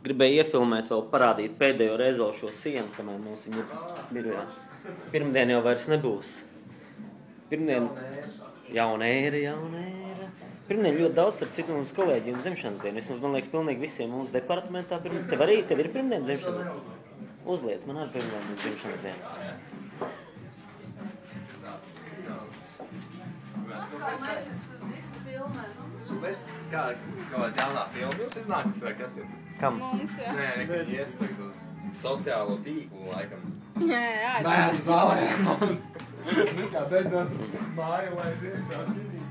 Gribēju iefilmēt vēl parādīt pēdējo reizi šo sienu, kamēr mums viņa birojā. Pirmdien jau vairs nebūs. Pirmdien jauna ēra. Pirmdien ļoti daudz starp citu mums kolēģi un dzimšanas dienu. Vismaz, man liekas, pilnīgi visiem mums departamentā. Tev ir pirmdien dzimšanas diena? Uzliec, man arī pirmdien dzimšanas diena. Supers, kā jaunā filma jūs iznākas vai kas ir? Kam? Mums, jā. Nē, nekad iestagd uz sociālo tīklu laikam. Jā. Nē, uz zālē. Kā beidzot māja, lai iekšā tīdīt.